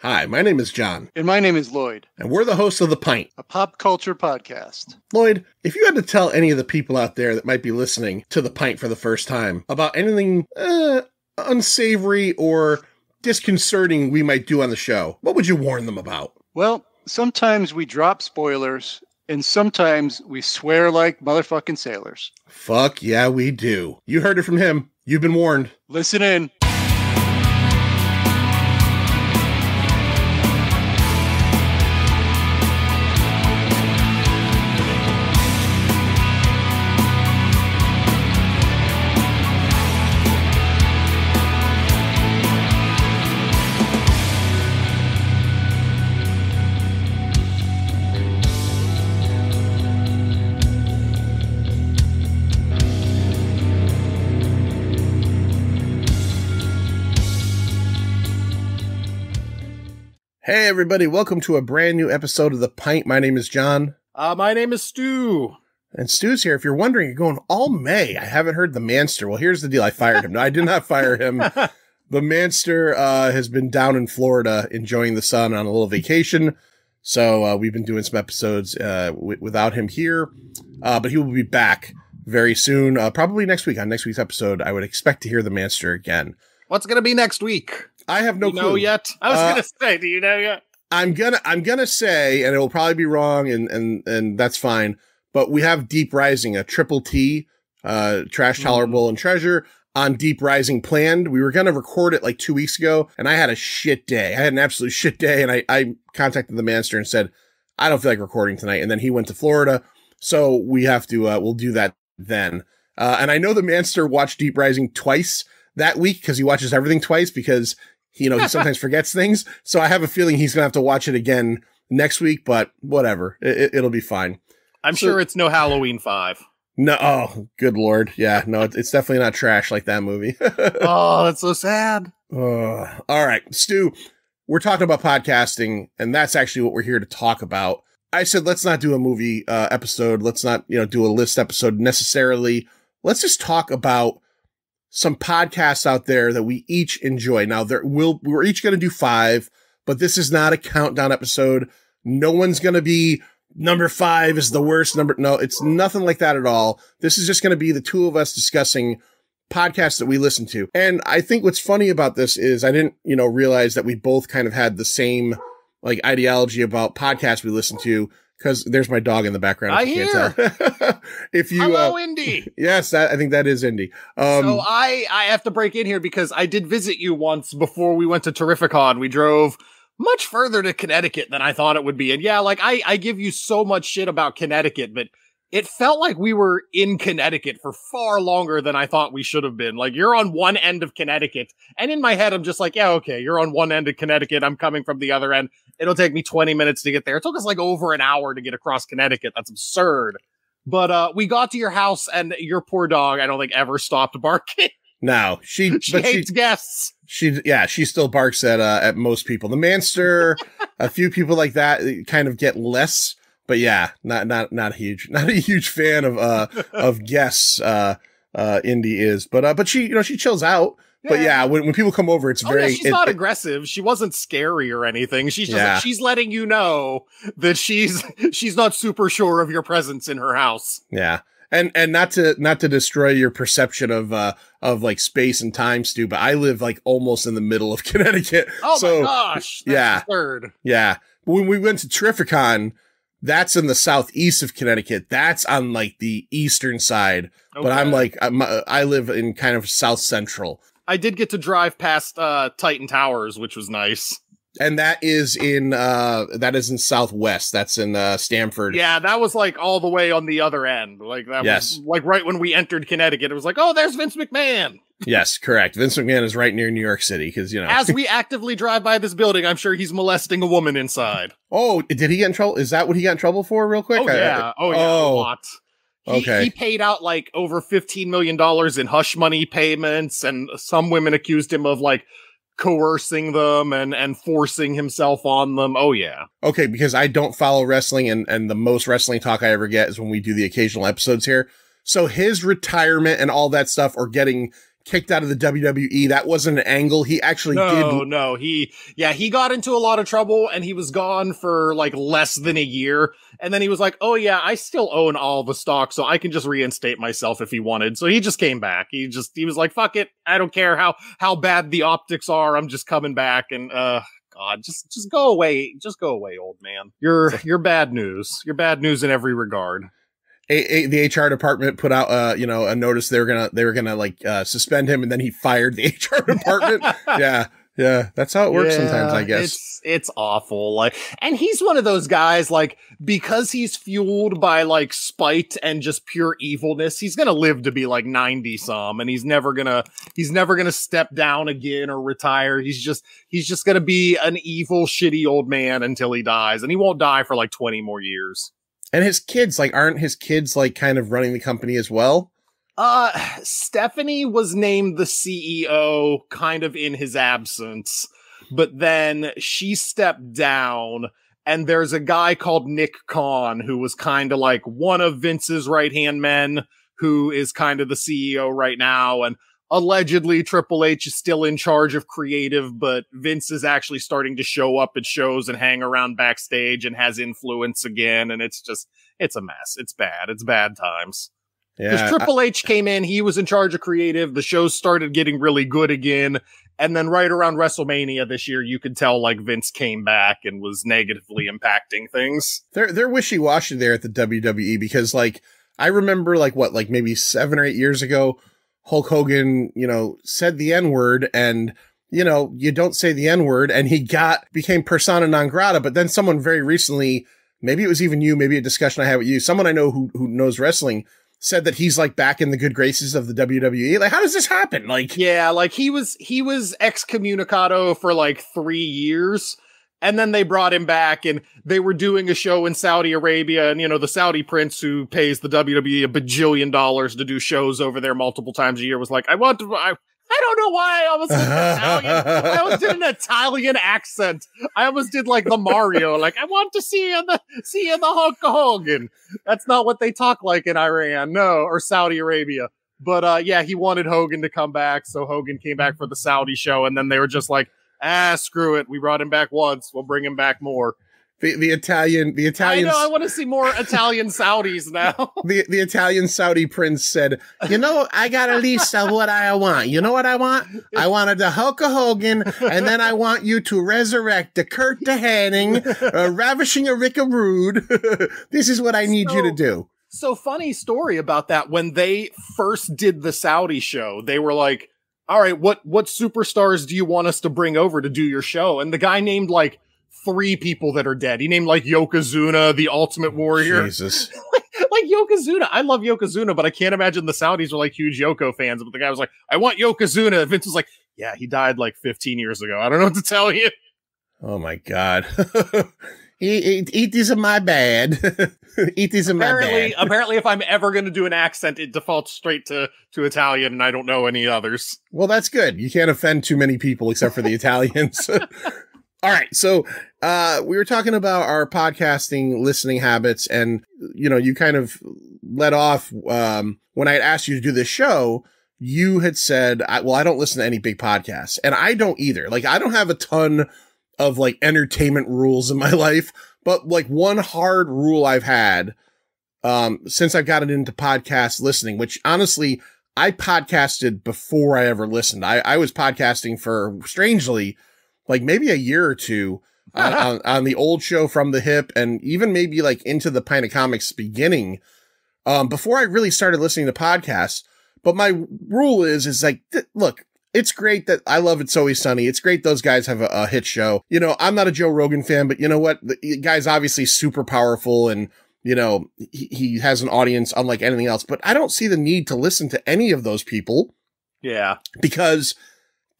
Hi, my name is John. And my name is Lloyd. And we're the hosts of The Pint, a pop culture podcast. Lloyd, if you had to tell any of the people out there that might be listening to The Pint for the first time about anything unsavory or disconcerting we might do on the show, what would you warn them about? Well, sometimes we drop spoilers, and sometimes we swear like motherfucking sailors. Fuck yeah, we do. You heard it from him. You've been warned. Listen in. Hey everybody, welcome to a brand new episode of The Pint. My name is John. My name is Stu. And Stu's here. If you're wondering, you're going, all May, I haven't heard the Manster. Well, here's the deal. I fired him. No, I did not fire him. The Manster has been down in Florida enjoying the sun on a little vacation. So we've been doing some episodes without him here. But he will be back very soon. Probably next week. On next week's episode, I would expect to hear the Manster again. What's going to be next week? I have no clue. Know yet? I was going to say, do you know yet? I'm gonna say, and it will probably be wrong, and that's fine. But we have Deep Rising, a triple T, Trash, Tolerable, and Treasure on Deep Rising planned. We were gonna record it like 2 weeks ago, and I had a shit day. I had an absolute shit day, and I contacted the Manster and said, I don't feel like recording tonight. And then he went to Florida, so we have to. We'll do that then. And I know the Manster watched Deep Rising twice that week because he watches everything twice because he sometimes forgets things. So I have a feeling he's going to have to watch it again next week, but whatever. It'll be fine. I'm sure it's no Halloween 5. No. Oh, good Lord. Yeah, no, it's definitely not trash like that movie. Oh, that's so sad. All right, Stu, we're talking about podcasting, and that's actually what we're here to talk about. I said, let's not do a movie episode. Let's not, do a list episode necessarily. Let's just talk about some podcasts out there that we each enjoy. Now, we're each going to do 5, but this is not a countdown episode. No one's going to be number 5 is the worst number. No, it's nothing like that at all. This is just going to be the two of us discussing podcasts that we listen to. And I think what's funny about this is I didn't, realize that we both kind of had the same ideology about podcasts we listen to. Because there's my dog in the background. I hear. Tell. Hello, Indy. Yes, I think that is Indy. So I have to break in here because I did visit you once before we went to Terrificon. We drove much further to Connecticut than I thought it would be. And yeah, I give you so much shit about Connecticut, but it felt like we were in Connecticut for far longer than I thought we should have been. Like, you're on one end of Connecticut. And in my head, I'm just like, yeah, okay, you're on one end of Connecticut. I'm coming from the other end. It'll take me 20 minutes to get there. It took us like over an hour to get across Connecticut. That's absurd. But we got to your house, and your poor dog, I don't think, ever stopped barking. No, she hates guests. She still barks at most people. The Manster, a few people like that kind of get less. But yeah, not a huge fan of guests. Indy is, but she chills out. Yeah. But yeah, when people come over, it's very. Yeah, she's not aggressive. She wasn't scary or anything. She's just she's letting you know that she's not super sure of your presence in her house. Yeah, and not to destroy your perception of like space and time, Stu. But I live like almost in the middle of Connecticut. Oh my gosh! That's absurd. Yeah, but when we went to Terrificon, that's in the southeast of Connecticut. That's on like the eastern side. Okay. But I live in kind of south central. I did get to drive past Titan Towers, which was nice. And that is in Southwest. That's in Stamford. Yeah, that was like all the way on the other end. Like that was like right when we entered Connecticut. It was like, oh, there's Vince McMahon. Yes, correct. Vince McMahon is right near New York City because As we actively drive by this building, I'm sure he's molesting a woman inside. Oh, did he get in trouble? Is that what he got in trouble for? Real quick. Oh yeah. A lot. He paid out like over $15 million in hush money payments, and some women accused him of like coercing them and forcing himself on them. Oh yeah. Okay, because I don't follow wrestling, and the most wrestling talk I ever get is when we do the occasional episodes here. So his retirement and all that stuff, or getting kicked out of the WWE. That wasn't an angle. He actually did. No, he got into a lot of trouble and he was gone for like less than a year. And then he was like, oh yeah, I still own all the stock, so I can just reinstate myself if he wanted. So he just came back. He was like, fuck it. I don't care how bad the optics are. I'm just coming back. And, God, just go away. Just go away, old man. You're bad news. You're bad news in every regard. The HR department put out, a notice they were gonna like suspend him, and then he fired the HR department. yeah, that's how it works sometimes, I guess. It's awful. Like, and he's one of those guys, like, because he's fueled by like spite and just pure evilness, he's gonna live to be like 90 some, and he's never gonna step down again or retire. He's just gonna be an evil, shitty old man until he dies, and he won't die for like 20 more years. And his kids, like, aren't his kids like kind of running the company as well? Stephanie was named the CEO kind of in his absence, but then she stepped down, and there's a guy called Nick Khan who was kind of like one of Vince's right-hand men who is kind of the CEO right now, and allegedly Triple H is still in charge of creative, but Vince is actually starting to show up at shows and hang around backstage and has influence again. And it's a mess. It's bad. It's bad times. Because Triple H came in, he was in charge of creative. The shows started getting really good again. And then right around WrestleMania this year, you could tell like Vince came back and was negatively impacting things. They're wishy-washy there at the WWE, because like, I remember like maybe 7 or 8 years ago, Hulk Hogan, said the N-word, and, you don't say the N-word, and he became persona non grata. But then someone very recently, maybe it was even you, maybe a discussion I had with you, someone I know who knows wrestling, said that he's like back in the good graces of the WWE. Like, how does this happen? Like, yeah, like he was excommunicado for like 3 years. And then they brought him back, and they were doing a show in Saudi Arabia, and, the Saudi prince who pays the WWE $1 bajillion to do shows over there multiple times a year was like, I don't know why I almost did an Italian. I almost did an Italian accent. I almost did like the Mario, like, I want to see you the Hulk Hogan. That's not what they talk like in Iran, no, or Saudi Arabia. But yeah, he wanted Hogan to come back, so Hogan came back for the Saudi show, and then they were just like, screw it. We brought him back once. We'll bring him back more. The Italian. I know. I want to see more Italian Saudis now. The Italian Saudi prince said, I got a list of what I want. You know what I want? I wanted the Hulk Hogan, and then I want you to resurrect the Kurt de Henning, ravishing a Rick Rude. This is what I need you to do. So funny story about that. When they first did the Saudi show, they were like, all right, what superstars do you want us to bring over to do your show? And the guy named like 3 people that are dead. He named like Yokozuna, the Ultimate Warrior. Jesus. like Yokozuna. I love Yokozuna, but I can't imagine the Saudis were like huge Yoko fans. But the guy was like, I want Yokozuna. And Vince was like, yeah, he died like 15 years ago. I don't know what to tell you. Oh my God. It is my bad. It is my bad. Apparently, if I'm ever going to do an accent, it defaults straight to Italian, and I don't know any others. Well, that's good. You can't offend too many people except for the Italians. All right. So, we were talking about our podcasting listening habits, and, you kind of let off, when I had asked you to do this show, you had said, I don't listen to any big podcasts, and I don't either. Like, I don't have a ton of like entertainment rules in my life, but like one hard rule I've had, since I've gotten into podcast listening, which honestly, I podcasted before I ever listened. I was podcasting for, strangely, like maybe a year or two on the old show From the Hip, and even maybe like into the Pint of Comics beginning, before I really started listening to podcasts. But my rule is like, look, it's great that I love It's Always Sunny. It's great those guys have a hit show. I'm not a Joe Rogan fan, but you know what? The guy's obviously super powerful, and, he has an audience unlike anything else. But I don't see the need to listen to any of those people. Yeah. Because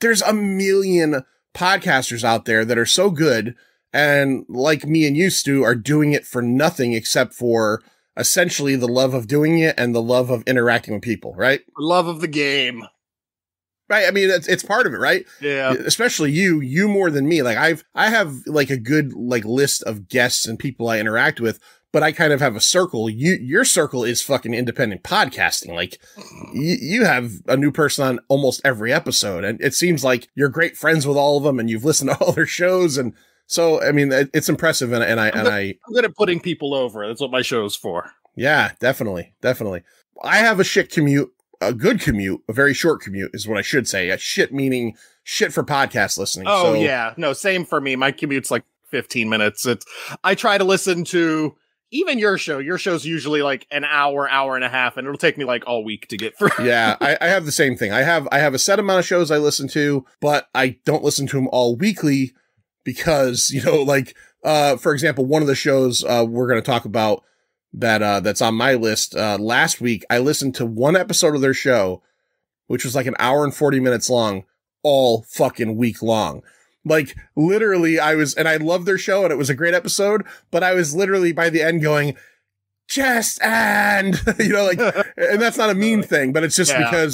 there's a million podcasters out there that are so good, and like me and you, Stu, are doing it for nothing except for essentially the love of doing it and the love of interacting with people, right? Love of the game. Right. I mean, it's part of it, right? Yeah. Especially you more than me. Like I have like a good like list of guests and people I interact with, but I kind of have a circle. Your circle is fucking independent podcasting. Like you have a new person on almost every episode, and it seems like you're great friends with all of them, and you've listened to all their shows. And so, I mean, it's impressive. I'm good at putting people over. That's what my show's for. Yeah, definitely. I have a shit commute, a good commute, a very short commute is what I should say. A shit meaning shit for podcast listening. Oh, yeah. No, same for me. My commute's like 15 minutes. I try to listen to even your show. Your show's usually like an hour and a half, and it'll take me like all week to get through. Yeah, I have the same thing. I have a set amount of shows I listen to, but I don't listen to them all weekly because, like, for example, one of the shows we're going to talk about that's on my list, last week, I listened to one episode of their show, which was like an hour and 40 minutes long, all fucking week long. Like literally I love their show and it was a great episode, but I was literally by the end going, just and, and that's not a mean thing, but it's just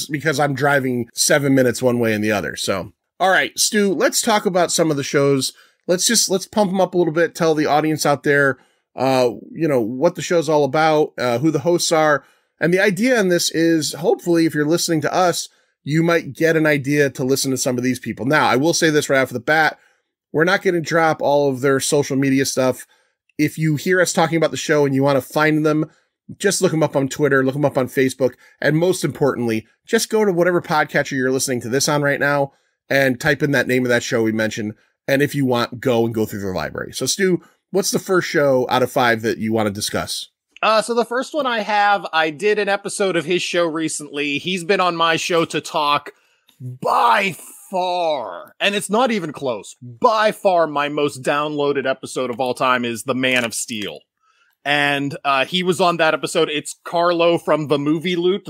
because I'm driving 7 minutes one way and the other. So, all right, Stu, let's talk about some of the shows. Let's pump them up a little bit. Tell the audience out there, what the show's all about, who the hosts are. And the idea in this is hopefully if you're listening to us, you might get an idea to listen to some of these people. Now, I will say this right off the bat. We're not going to drop all of their social media stuff. If you hear us talking about the show and you want to find them, just look them up on Twitter, look them up on Facebook. And most importantly, just go to whatever podcatcher you're listening to this on right now and type in that name of that show we mentioned. And if you want, go through their library. So Stu, what's the first show out of 5 that you want to discuss? So the first one I did an episode of his show recently. He's been on my show to talk by far, and it's not even close, by far my most downloaded episode of all time is The Man of Steel. And he was on that episode. It's Carlo from the Movie Loot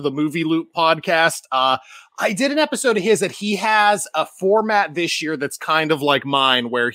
podcast. I did an episode of his that he has a format this year that's kind of like mine, where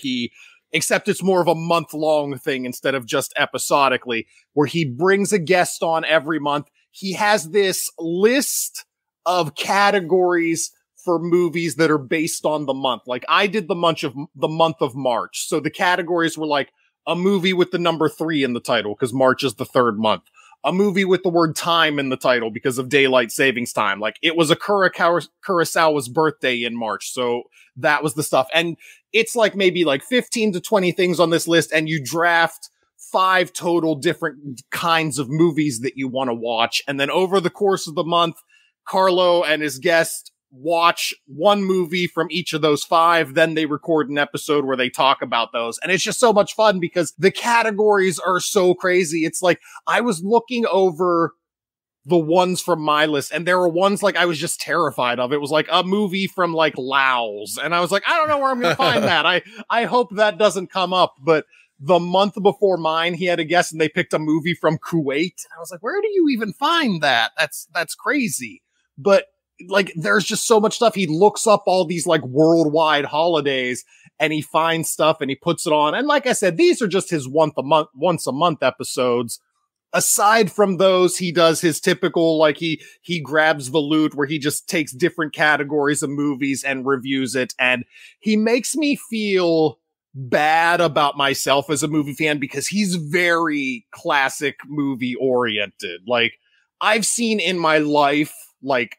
except it's more of a month-long thing instead of just episodically, where he brings a guest on every month. He has this list of categories for movies that are based on the month. Like I did the month of March. So the categories were like a movie with the number 3 in the title because March is the 3rd month. A movie with the word time in the title because of daylight savings time. Like it was a Kurosawa's birthday in March. So that was the stuff. And it's like maybe like 15 to 20 things on this list. And you draft 5 total different kinds of movies that you want to watch. And then over the course of the month, Carlo and his guest watch one movie from each of those 5. Then they record an episode where they talk about those. And it's just so much fun because the categories are so crazy. It's like I was looking over the ones from my list and there were ones like I was just terrified of. It was like a movie from like Laos. And I was like, I don't know where I'm going to find that. I hope that doesn't come up. But the month before mine, he had a guest and they picked a movie from Kuwait. And I was like, where do you even find that? That's crazy. But like, there's just so much stuff. He looks up all these like worldwide holidays and he finds stuff and he puts it on. And like I said, these are just his once a month episodes. Aside from those, he does his typical, like he grabs the loot where he just takes different categories of movies and reviews it. And he makes me feel bad about myself as a movie fan because he's very classic movie oriented. Like I've seen in my life, like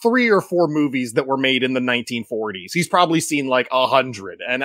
3 or 4 movies that were made in the 1940s. He's probably seen like 100. And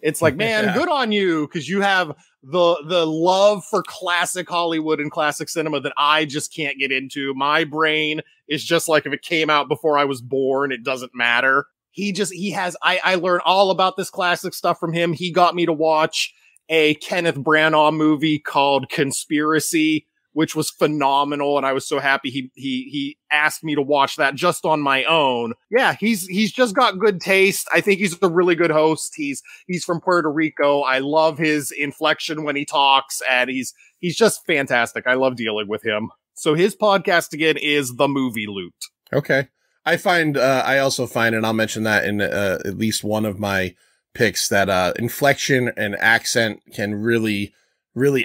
it's like, man, Good on you. Cause you have the love for classic Hollywood and classic cinema that I just can't get into. My brain is just like, if it came out before I was born, it doesn't matter. I learned all about this classic stuff from him. He got me to watch a Kenneth Branagh movie called Conspiracy, which was phenomenal. And I was so happy he asked me to watch that just on my own. Yeah, he's just got good taste. I think he's a really good host. He's from Puerto Rico. I love his inflection when he talks, and he's just fantastic. I love dealing with him. So his podcast again is The Movie Loot. Okay. I also find, and I'll mention that in at least one of my picks, that inflection and accent can really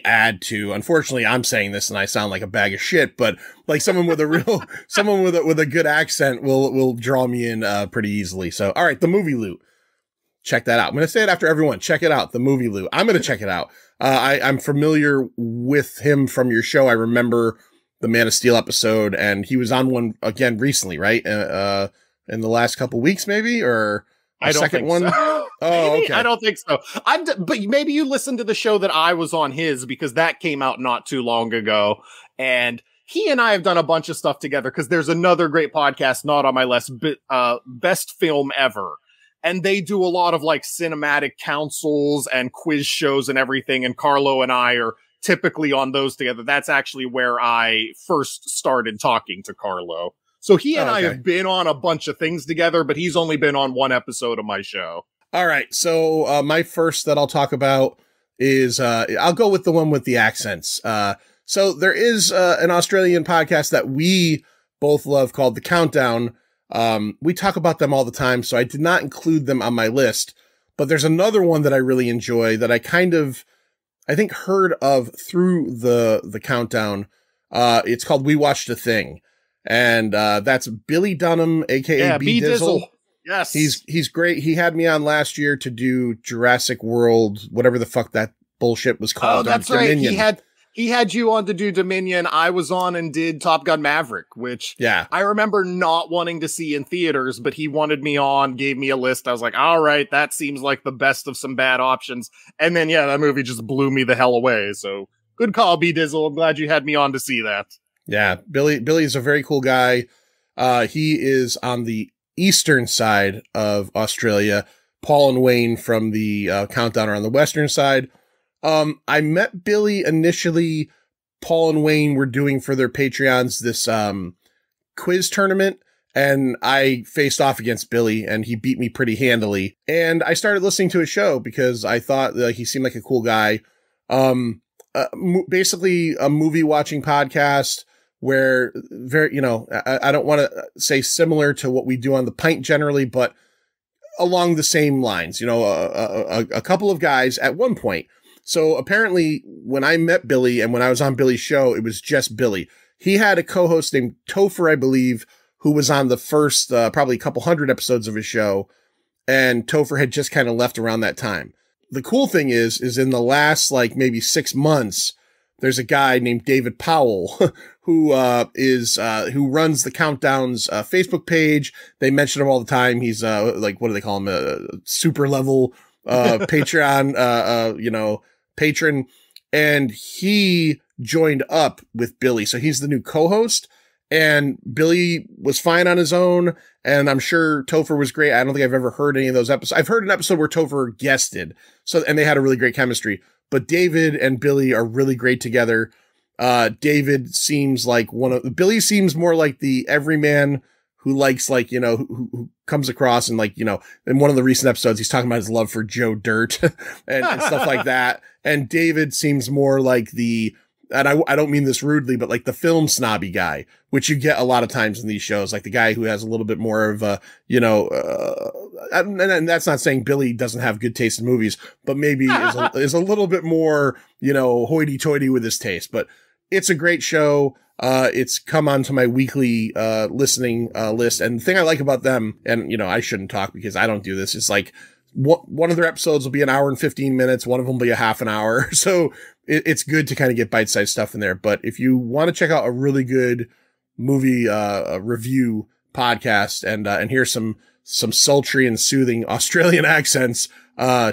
add to. Unfortunately, I'm saying this and I sound like a bag of shit, but like someone with a good accent will draw me in pretty easily. So, all right, The Movie Loot. check that out. I'm going to say it after everyone. Check it out. The Movie Lou. I'm going to check it out. I'm familiar with him from your show. I remember the Man of Steel episode, and he was on one again recently, right? In the last couple weeks, maybe, or I don't second think one. So. Oh, maybe? okay. I don't think so. But maybe you listened to the show that I was on his, because that came out not too long ago, and he and I have done a bunch of stuff together, because there's another great podcast, not on my list, Best Film Ever. And they do a lot of like cinematic councils and quiz shows and everything. And Carlo and I are typically on those together. That's actually where I first started talking to Carlo. So he and I have been on a bunch of things together, but he's only been on one episode of my show. All right. So my first that I'll talk about is I'll go with the one with the accents. So there is an Australian podcast that we both love called The Countdown. We talk about them all the time, so I did not include them on my list, but there's another one that I really enjoy that I think heard of through the Countdown. It's called We Watched a Thing, and that's Billy Dunham, aka B Dizzle. Yes. He's great. He had me on last year to do Jurassic World, whatever the fuck that bullshit was called. Oh, that's right. Dominion. He had you on to do Dominion. I was on and did Top Gun Maverick, which I remember not wanting to see in theaters, but he wanted me on, gave me a list. I was like, all right, that seems like the best of some bad options. And then, that movie just blew me the hell away. So good call, B Dizzle. I'm glad you had me on to see that. Yeah, Billy's a very cool guy. He is on the eastern side of Australia. Paul and Wayne from the Countdown are on the western side. I met Billy initially. Paul and Wayne were doing for their Patreons this quiz tournament, and I faced off against Billy, and he beat me pretty handily. And I started listening to his show because I thought he seemed like a cool guy. Basically a movie watching podcast where I don't want to say similar to what we do on The Pint generally, but along the same lines, a couple of guys at one point. So apparently when I met Billy and when I was on Billy's show, it was just Billy. He had a co-host named Topher, I believe, who was on the first, probably a couple hundred episodes of his show. And Topher had just kind of left around that time. The cool thing is in the last, maybe 6 months, there's a guy named David Powell who runs the Countdown's Facebook page. They mention him all the time. He's, what do they call him? A super level, Patreon, patron, and he joined up with Billy. So he's the new co-host, and Billy was fine on his own. And I'm sure Topher was great. I don't think I've ever heard any of those episodes. I've heard an episode where Topher guested, and they had a really great chemistry, but David and Billy are really great together. David seems like Billy seems more like the everyman who likes, who comes across and in one of the recent episodes, he's talking about his love for Joe Dirt and stuff like that. And David seems more like and I don't mean this rudely, but like the film snobby guy, which you get a lot of times in these shows, like the guy who has a little bit more of a, and that's not saying Billy doesn't have good taste in movies, but maybe is a little bit more, hoity toity with his taste, but it's a great show. It's come onto my weekly, listening, list. And the thing I like about them, and, I shouldn't talk because I don't do this, is one of their episodes will be an hour and 15 minutes. One of them will be a half an hour. So it's good to kind of get bite-sized stuff in there. But if you want to check out a really good movie, review podcast and hear some sultry and soothing Australian accents,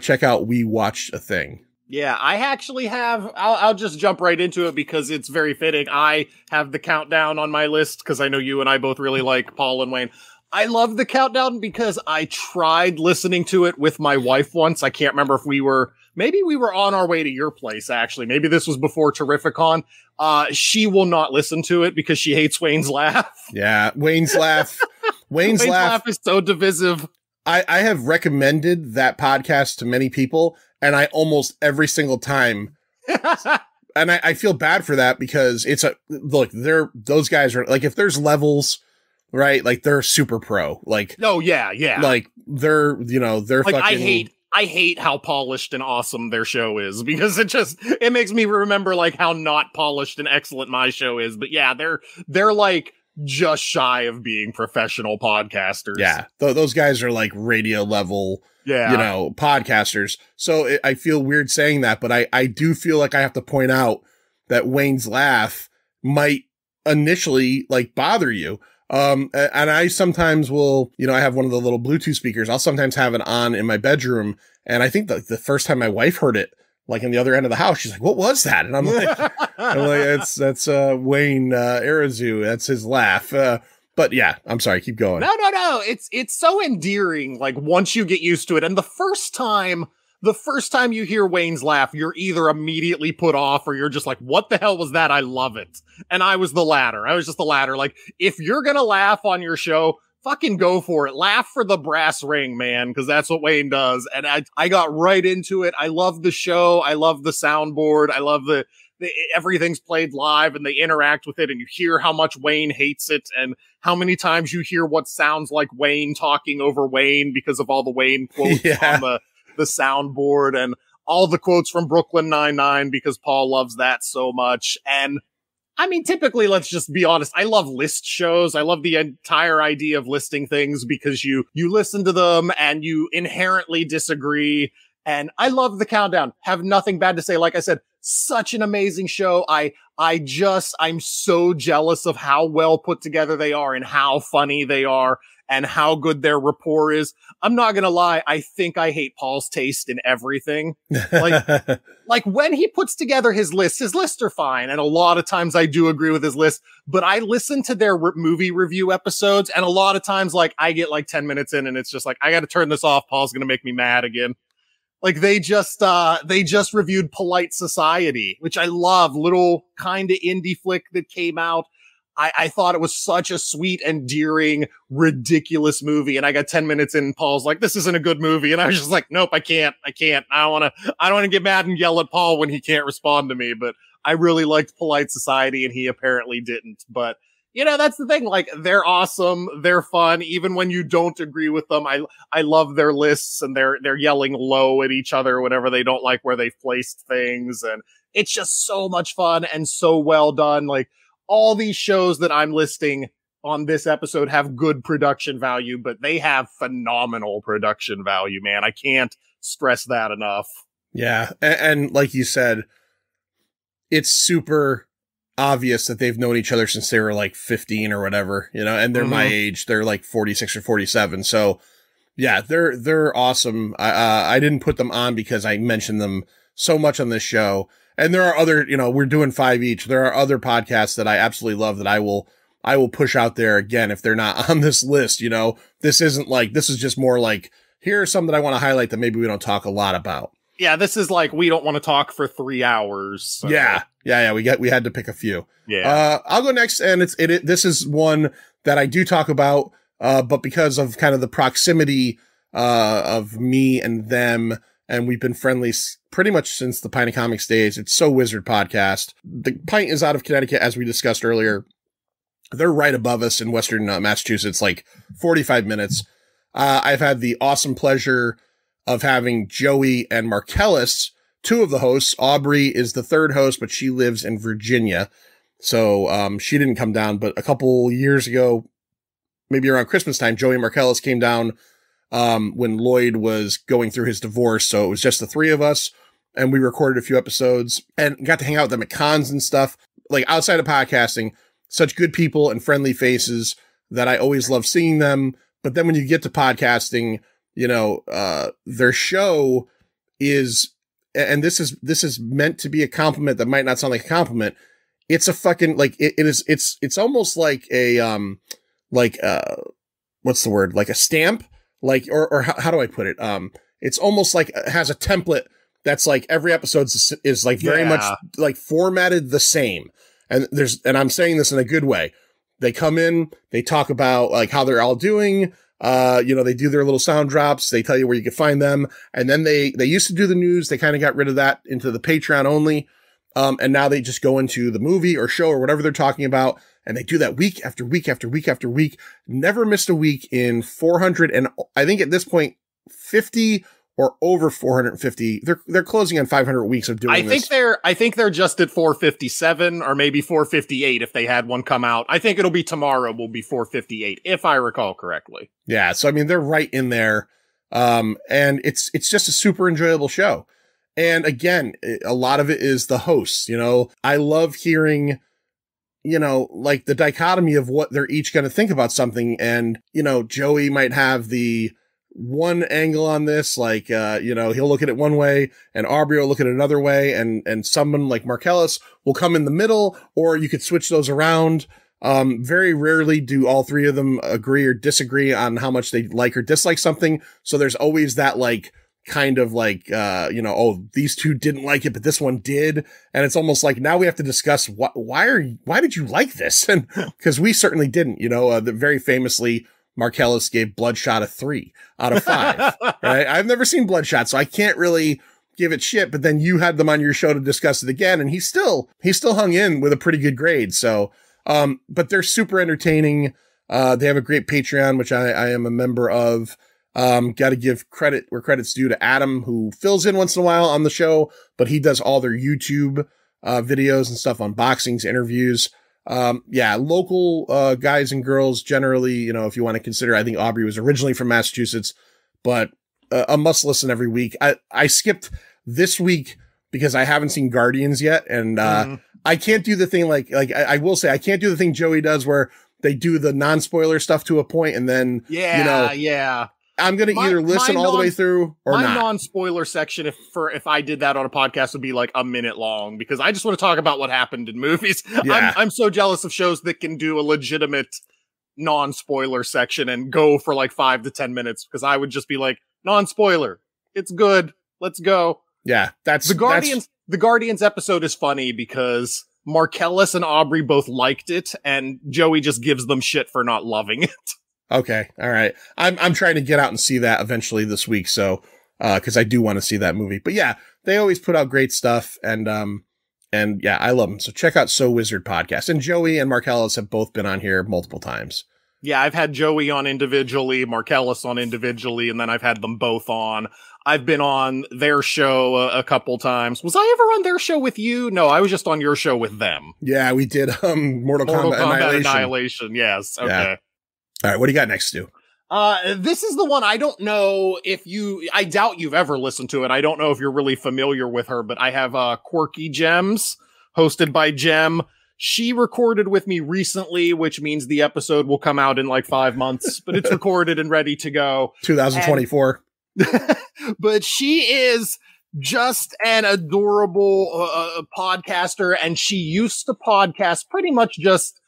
check out We Watched a Thing. Yeah, I actually have, I'll just jump right into it because it's very fitting. I have the Countdown on my list because I know you and I both really like Paul and Wayne. I love the Countdown because I tried listening to it with my wife once. I can't remember if maybe we were on our way to your place, actually. Maybe this was before Terrificon. She will not listen to it because she hates Wayne's laugh. Yeah, Wayne's laugh. Wayne's laugh is so divisive. I have recommended that podcast to many people, and I almost every single time, and I feel bad for that because those guys are if there's levels, right? They're super pro. Oh yeah. They're fucking. I hate how polished and awesome their show is because it makes me remember how not polished and excellent my show is. But yeah, they're just shy of being professional podcasters. Yeah. Those guys are like radio level, podcasters. So I feel weird saying that, but I do feel like I have to point out that Wayne's laugh might initially like bother you. And I sometimes will, I have one of the little Bluetooth speakers. I'll sometimes have it on in my bedroom. And I think the first time my wife heard it, like in the other end of the house, she's like, "What was that?" And I'm like, that's Wayne Arazu. That's his laugh. But yeah, I'm sorry. Keep going. No. It's so endearing. Like once you get used to it, and the first time you hear Wayne's laugh, you're either immediately put off or you're just like, "What the hell was that?" I love it. And I was the latter. I was just the latter. Like if you're gonna laugh on your show, fucking go for it. Laugh for the brass ring, man, because that's what Wayne does. And I got right into it. I love the show. I love the soundboard. I love the everything's played live and they interact with it and you hear how much Wayne hates it and how many times you hear what sounds like Wayne talking over Wayne because of all the Wayne quotes on the soundboard and all the quotes from Brooklyn Nine-Nine because Paul loves that so much. And I mean, typically, let's just be honest. I love list shows. I love the entire idea of listing things because you listen to them and you inherently disagree. And I love the countdown. Have nothing bad to say. Like I said, such an amazing show. I'm so jealous of how well put together they are and how funny they are and how good their rapport is. I'm not gonna lie. I think I hate Paul's taste in everything. Like when he puts together his lists are fine. And a lot of times I do agree with his list, but I listen to their movie review episodes. And a lot of times, like I get like 10 minutes in and it's just like, I got to turn this off. Paul's going to make me mad again. Like they just reviewed Polite Society, which I love, little kind of indie flick that came out. I thought it was such a sweet, endearing, ridiculous movie. And I got 10 minutes in and Paul's like, "This isn't a good movie." And I was just like, "Nope, I can't. I don't want to get mad and yell at Paul when he can't respond to me." But I really liked Polite Society and he apparently didn't. But that's the thing. Like they're awesome. They're fun. Even when you don't agree with them, I love their lists and they're yelling low at each other whenever they don't like where they've placed things. And it's just so much fun and so well done. Like, all these shows that I'm listing on this episode have good production value, but they have phenomenal production value, man. I can't stress that enough. Yeah. And like you said, it's super obvious that they've known each other since they were like 15 or whatever, and they're my age. They're like 46 or 47. So yeah, they're awesome. I didn't put them on because I mentioned them so much on this show. And there are other, we're doing 5 each. There are other podcasts that I absolutely love that I will push out there again if they're not on this list. This is just more like, here are some that I want to highlight that maybe we don't talk a lot about. Yeah, this is like, we don't want to talk for 3 hours. So. Yeah. We had to pick a few. Yeah. I'll go next, and this is one that I do talk about, but because of kind of the proximity of me and them, and we've been friendly pretty much since the Pint of Comics days. It's So Wizard podcast. The Pint is out of Connecticut, as we discussed earlier. They're right above us in Western Massachusetts, like 45 minutes. I've had the awesome pleasure of having Joey and Marcellus, two of the hosts. Aubrey is the third host, but she lives in Virginia. So she didn't come down, but a couple years ago, maybe around Christmas time, Joey and Marcellus came down when Lloyd was going through his divorce. So it was just the three of us, and we recorded a few episodes and got to hang out with them at cons and stuff. Like outside of podcasting, such good people and friendly faces that I always love seeing them. But then when you get to podcasting, their show is, and this is meant to be a compliment that might not sound like a compliment. It's a fucking, like, it's almost like a, what's the word? Like a stamp, like, or how do I put it? It's almost like it has a template that's like every episode is like very much like formatted the same. And I'm saying this in a good way. They come in, they talk about like how they're all doing. They do their little sound drops. They tell you where you can find them. And then they used to do the news. They kind of got rid of that into the Patreon only. And now they just go into the movie or show or whatever they're talking about. And they do that week after week after week after week. Never missed a week in 400. And I think at this point, 50 or over 450. They're closing on 500 weeks of doing this. I think they're just at 457 or maybe 458 if they had one come out. I think it'll be tomorrow will be 458 if I recall correctly. Yeah, so I mean they're right in there. And it's just a super enjoyable show. And again, a lot of it is the hosts, you know. I love hearing, you know, like the dichotomy of what they're each going to think about something. And, you know, Joey might have the one angle on this, like, you know, he'll look at it one way and Aubrey will look at it another way. And someone like Marcellus will come in the middle, or you could switch those around. Very rarely do all three of them agree or disagree on how much they like or dislike something. So there's always that like, kind of like, you know, oh, these two didn't like it, but this one did. And it's almost like now we have to discuss why did you like this? And because we certainly didn't, you know, very famously, Marcellus gave Bloodshot a 3 out of 5, right? I've never seen Bloodshot, so I can't really give it shit, but then you had them on your show to discuss it again. And he still hung in with a pretty good grade. So, but they're super entertaining. They have a great Patreon, which I am a member of. Got to give credit where credit's due to Adam, who fills in once in a while on the show, but he does all their YouTube videos and stuff, unboxings, interviews. Yeah, local guys and girls generally, you know, if you want to consider, I think Aubrey was originally from Massachusetts, but a must listen every week. I skipped this week because I haven't seen Guardians yet, and I can't do the thing like I will say I can't do the thing Joey does where they do the non-spoiler stuff to a point and then yeah. I'm going to either listen all the way through or not. My non-spoiler section, if I did that on a podcast, would be like a minute long because I just want to talk about what happened in movies. Yeah. I'm so jealous of shows that can do a legitimate non-spoiler section and go for like 5 to 10 minutes because I would just be like, non-spoiler. It's good. Let's go. Yeah. The Guardians episode is funny because Marcellus and Aubrey both liked it and Joey just gives them shit for not loving it. Okay. All right. I'm trying to get out and see that eventually this week. So, cause I do want to see that movie, but yeah, they always put out great stuff and yeah, I love them. So check out So Wizard podcast, and Joey and Marcellus have both been on here multiple times. Yeah. I've had Joey on individually, Marcellus on individually, and then I've had them both on. I've been on their show a couple times. Was I ever on their show with you? No, I was just on your show with them. Yeah, we did, Mortal Kombat Annihilation. Yes. Okay. Yeah. All right, what do you got next, Stu? This is the one I don't know if I doubt you've ever listened to it. I don't know if you're really familiar with her, but I have Quirky Gems, hosted by Gem. She recorded with me recently, which means the episode will come out in like 5 months, but it's recorded and ready to go. 2024. But she is just an adorable podcaster, and she used to podcast pretty much just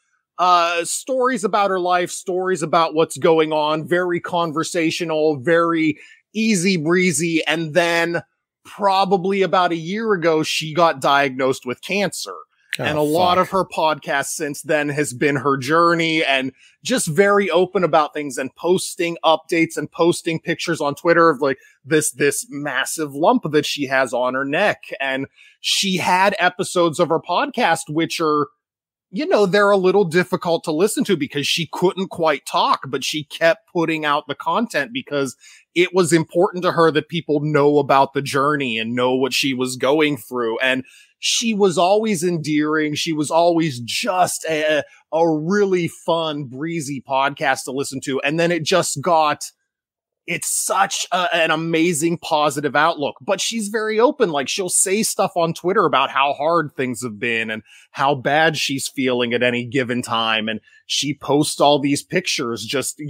stories about her life, stories about what's going on, very conversational, very easy breezy. And then probably about a year ago, she got diagnosed with cancer. And a lot of her podcast since then has been her journey and just very open about things and posting updates and posting pictures on Twitter of like this massive lump that she has on her neck. And she had episodes of her podcast, which are, you know, they're a little difficult to listen to because she couldn't quite talk, but she kept putting out the content because it was important to her that people know about the journey and know what she was going through. And she was always endearing. She was always just a really fun, breezy podcast to listen to. And then it's such an amazing positive outlook, but she's very open. Like she'll say stuff on Twitter about how hard things have been and how bad she's feeling at any given time. And she posts all these pictures just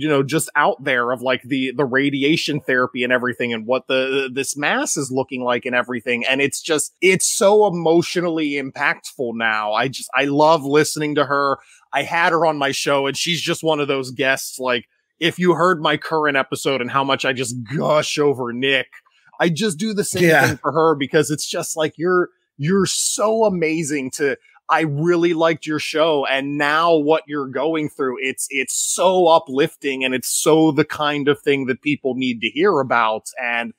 out there of like the radiation therapy and everything and what this mass is looking like and everything. And it's so emotionally impactful now. I love listening to her. I had her on my show and she's just one of those guests like, if you heard my current episode and how much I just gush over Nick, I just do the same thing for her because it's just like, you're so amazing I really liked your show. And now what you're going through, it's so uplifting and it's so the kind of thing that people need to hear about. And,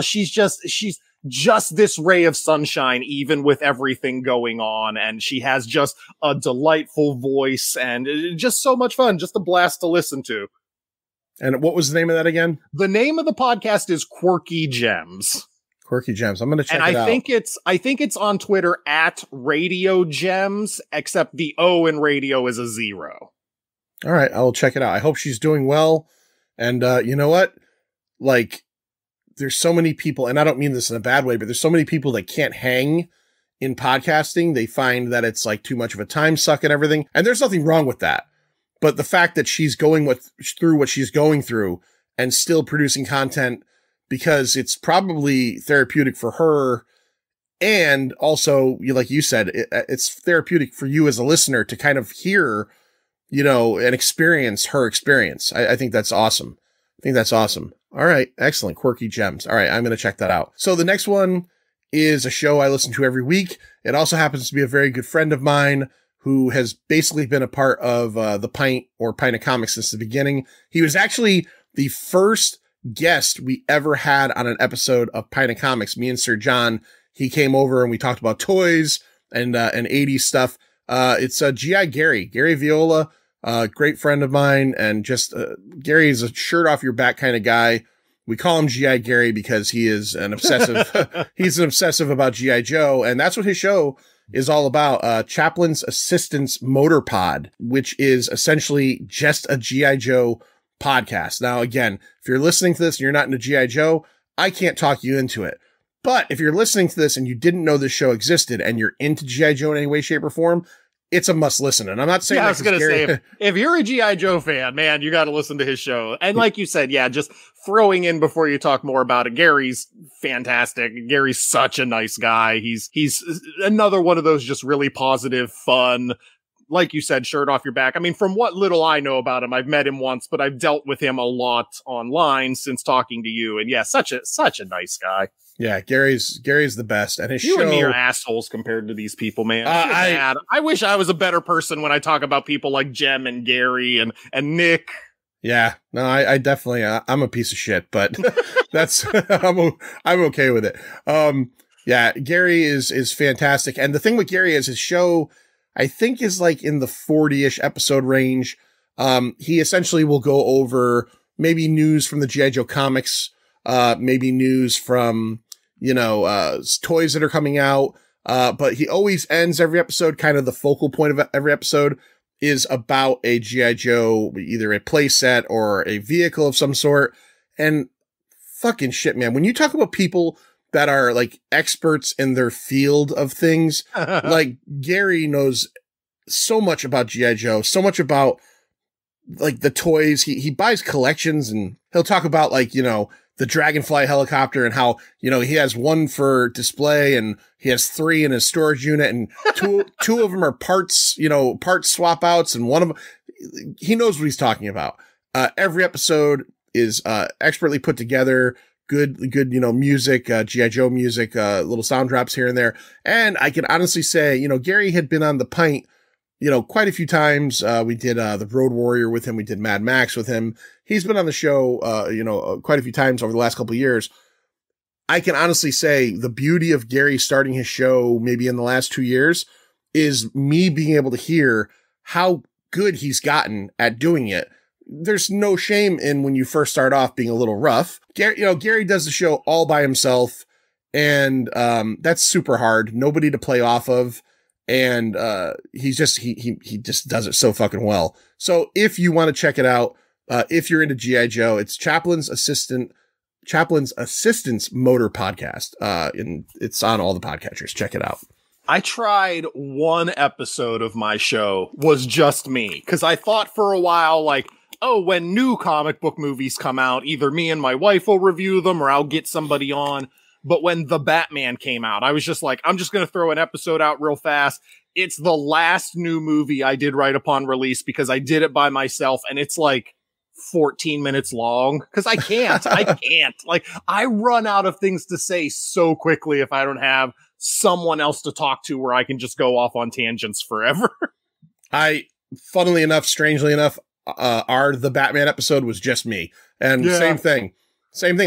she's just this ray of sunshine, even with everything going on. And she has just a delightful voice and just so much fun, just a blast to listen to. And what was the name of that again? The name of the podcast is Quirky Gems. Quirky Gems. I'm going to check it out. And I think it's on Twitter at Radio Gems, except the O in radio is a 0. All right. I'll check it out. I hope she's doing well. And you know what? Like, there's so many people, and I don't mean this in a bad way, but there's so many people that can't hang in podcasting. They find that it's like too much of a time suck and everything. And there's nothing wrong with that. But the fact that she's going through what she's going through and still producing content because it's probably therapeutic for her. And also, like you said, it's therapeutic for you as a listener to kind of hear, you know, and experience her experience. I think that's awesome. I think that's awesome. All right. Excellent. Quirky Gems. All right. I'm going to check that out. So the next one is a show I listen to every week. It also happens to be a very good friend of mine who has basically been a part of the Pint or Pint of Comics since the beginning. He was actually the first guest we ever had on an episode of Pint of Comics. Me and Sir John, he came over and we talked about toys and 80s stuff. It's G.I. Gary Viola, great friend of mine. And just Gary is a shirt off your back kind of guy. We call him G.I. Gary because he is an obsessive. He's an obsessive about G.I. Joe. And that's what his show is all about. Chaplin's Assistance Motor Pod, which is essentially just a G.I. Joe podcast. Now, again, if you're listening to this and you're not into G.I. Joe, I can't talk you into it. But if you're listening to this and you didn't know this show existed and you're into G.I. Joe in any way, shape, or form, it's a must listen. And I'm not saying, I was going to say, if you're a G.I. Joe fan, man, you got to listen to his show. And like you said, yeah, just throwing in before you talk more about it, Gary's fantastic. Gary's such a nice guy. He's another one of those just really positive, fun, like you said, shirt off your back. I mean, from what little I know about him, I've met him once, but I've dealt with him a lot online since talking to you. And yeah, such a nice guy. Yeah, Gary's the best. And his you show, and me are assholes compared to these people, man. I wish I was a better person when I talk about people like Jem and Gary and Nick. Yeah, no, I definitely, I'm a piece of shit, but that's, I'm okay with it. Yeah, Gary is fantastic. And the thing with Gary is his show, I think, is like in the 40-ish episode range. He essentially will go over maybe news from the G.I. Joe comics, maybe news from, you know, toys that are coming out. But he always ends every episode, kind of the focal point of every episode is about a G.I. Joe, either a play set or a vehicle of some sort. And fucking shit, man. When you talk about people that are like experts in their field of things, like Gary knows so much about G.I. Joe, so much about like the toys. He buys collections and he'll talk about, like, you know, the Dragonfly helicopter and how, you know, he has one for display and he has 3 in his storage unit and two of them are parts, you know, part swap outs. And one of them, he knows what he's talking about. Every episode is, expertly put together. Good, you know, music, G.I. Joe music, little sound drops here and there. And I can honestly say, you know, Gary had been on the Pint, you know, quite a few times. We did, the Road Warrior with him. We did Mad Max with him. He's been on the show, you know, quite a few times over the last couple of years. I can honestly say the beauty of Gary starting his show maybe in the last 2 years is me being able to hear how good he's gotten at doing it. There's no shame in when you first start off being a little rough. Gary does the show all by himself, and that's super hard. Nobody to play off of. And he just does it so fucking well. So if you want to check it out, if you're into G.I. Joe, it's Chaplin's Assistance Motor Podcast. And it's on all the podcatchers. Check it out. I tried one episode of my show, was just me, because I thought for a while, like, oh, when new comic book movies come out, either me and my wife will review them or I'll get somebody on. But when The Batman came out, I was just like, I'm just going to throw an episode out real fast. It's the last new movie I did right upon release because I did it by myself. And it's like 14 minutes long because I can't. Like, I run out of things to say so quickly if I don't have someone else to talk to where I can just go off on tangents forever. Funnily enough, strangely enough, the Batman episode was just me. And Same thing.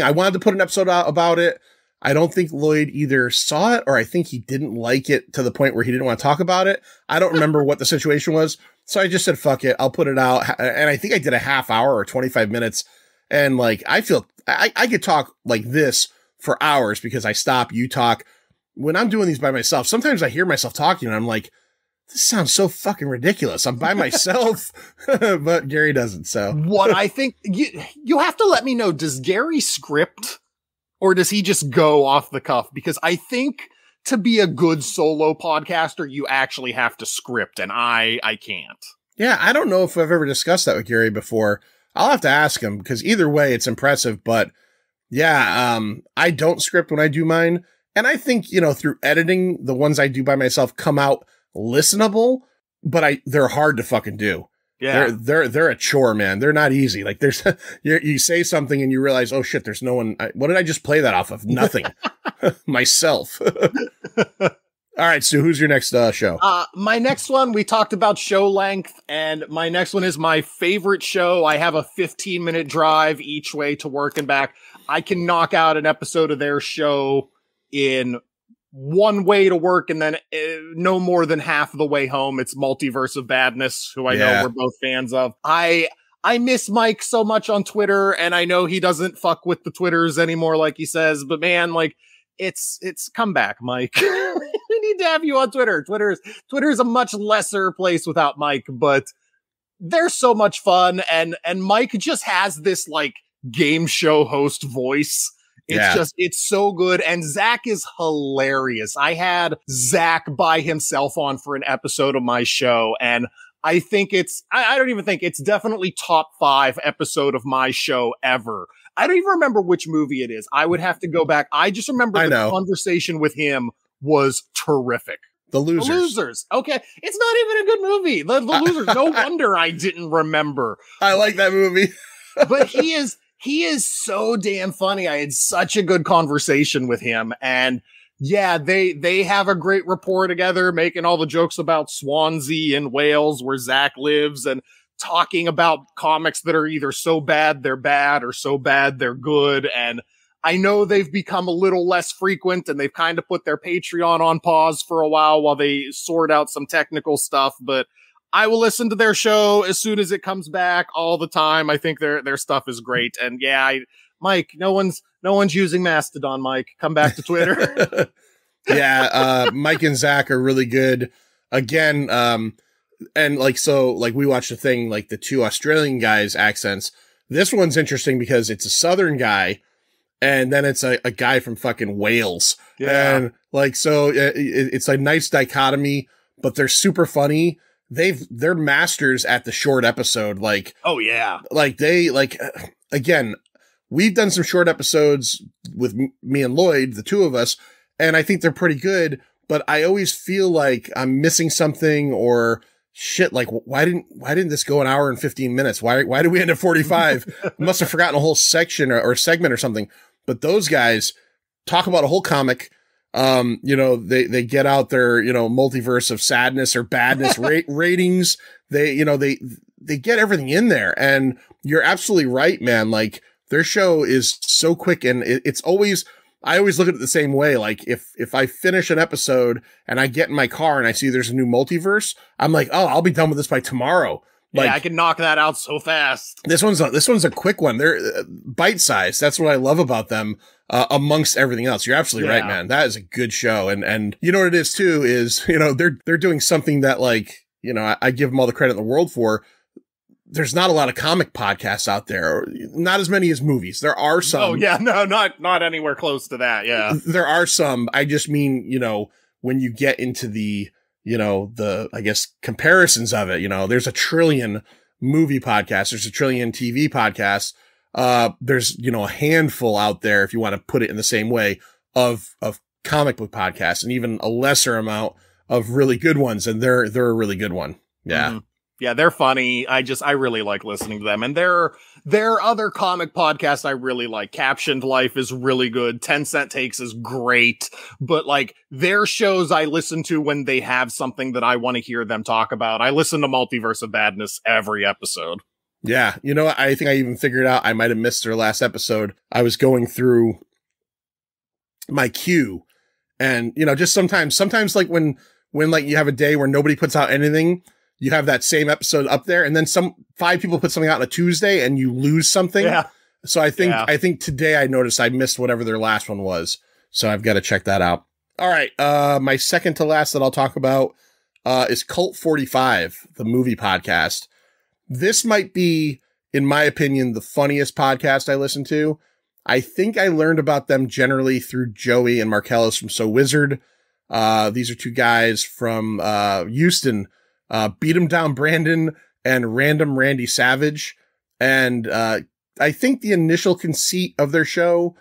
I wanted to put an episode out about it. I don't think Lloyd either saw it or I think he didn't like it to the point where he didn't want to talk about it. I don't remember what the situation was. So I just said, fuck it. I'll put it out. And I think I did a half hour or 25 minutes. And like, I feel I could talk like this for hours because I stop, you talk. When I'm doing these by myself, sometimes I hear myself talking and I'm like, this sounds so fucking ridiculous. I'm by myself, but Gary doesn't. So what I think you have to let me know, does Gary script or does he just go off the cuff? Because I think to be a good solo podcaster, you actually have to script, and I can't. Yeah, I don't know if I've ever discussed that with Gary before. I'll have to ask him because either way, it's impressive. But yeah, I don't script when I do mine. And I think, you know, through editing, the ones I do by myself come out listenable, but they're hard to fucking do. Yeah. They're a chore, man. They're not easy. Like there's, you say something and you realize, oh shit, there's no one. What did I just play that off of? Nothing. Myself. All right, Stu, who's your next show? My next one, we talked about show length, and my next one is my favorite show. I have a 15-minute drive each way to work and back. I can knock out an episode of their show in one way to work and then no more than half the way home. It's Multiverse of Badness, who I know we're both fans of. I miss Mike so much on Twitter, and I know he doesn't fuck with the Twitters anymore, like he says, but man, like, it's come back, Mike. We need to have you on Twitter. Twitter is a much lesser place without Mike, but they're so much fun. And Mike just has this like game show host voice. It's so good. And Zach is hilarious. I had Zach by himself on for an episode of my show, and I think I don't even think it's definitely top 5 episode of my show ever. I don't even remember which movie it is. I would have to go back. I just remember the conversation with him was terrific. The Losers. Okay. It's not even a good movie. The Losers. No wonder I didn't remember. I like that movie. But he is so damn funny. I had such a good conversation with him. And yeah, they have a great rapport together, making all the jokes about Swansea and Wales where Zach lives, and talking about comics that are either so bad they're bad or so bad they're good. And I know they've become a little less frequent, and they've kind of put their Patreon on pause for a while they sort out some technical stuff, but I will listen to their show as soon as it comes back all the time. I think their stuff is great. And yeah, Mike, no one's using Mastodon, Mike. Come back to Twitter. Yeah. Mike and Zach are really good. Again, and like, so like we watched the thing, like the 2 Australian guys' accents. This one's interesting because it's a Southern guy, and then it's a guy from fucking Wales. Yeah. And like, so it's a nice dichotomy, but they're super funny. They're masters at the short episode. Like, oh yeah. Like again, we've done some short episodes with me and Lloyd, the 2 of us, and I think they're pretty good, but I always feel like I'm missing something, or shit, like why didn't this go an hour and 15 minutes? Why did we end at 45? Must have forgotten a whole section or segment or something. But those guys talk about a whole comic. You know, they get out their, you know, multiverse of sadness or badness ratings. They get everything in there, and you're absolutely right, man. Like, their show is so quick, and it's always, I always look at it the same way. Like, if I finish an episode and I get in my car and I see there's a new multiverse, I'm like, oh, I'll be done with this by tomorrow. Like, yeah, I can knock that out so fast. This one's a quick one. They're bite-sized. That's what I love about them, amongst everything else. You're absolutely right, man. That is a good show. And you know what it is too, is, you know, they're doing something that, like, you know, I give them all the credit in the world for. There's not a lot of comic podcasts out there, or not as many as movies. There are some. Oh yeah, no, not anywhere close to that. Yeah. There are some. I just mean, you know, when you get into the, you know, I guess, comparisons of it, you know, there's a trillion movie podcasts. There's a trillion TV podcasts. There's, you know, a handful out there, if you want to put it in the same way, of comic book podcasts, and even a lesser amount of really good ones. And they're a really good one. Yeah. Mm-hmm. Yeah, they're funny. I really like listening to them. And their other comic podcasts I really like. Captioned Life is really good. 10 Cent Takes is great. But like, their shows I listen to when they have something that I want to hear them talk about. I listen to Multiverse of Badness every episode. Yeah. You know what? I think I even figured out I might have missed their last episode. I was going through my queue, and, you know, just sometimes like when like you have a day where nobody puts out anything, you have that same episode up there, and then 5 people put something out on a Tuesday and you lose something. Yeah. So I think today I noticed I missed whatever their last one was. So I've got to check that out. All right. My second to last that I'll talk about is Cult 45, the movie podcast. This might be, in my opinion, the funniest podcast I listen to. I think I learned about them generally through Joey and Marcellus from So Wizard. These are two guys from Houston, Beat 'em Down Brandon and Random Randy Savage. And I think the initial conceit of their show,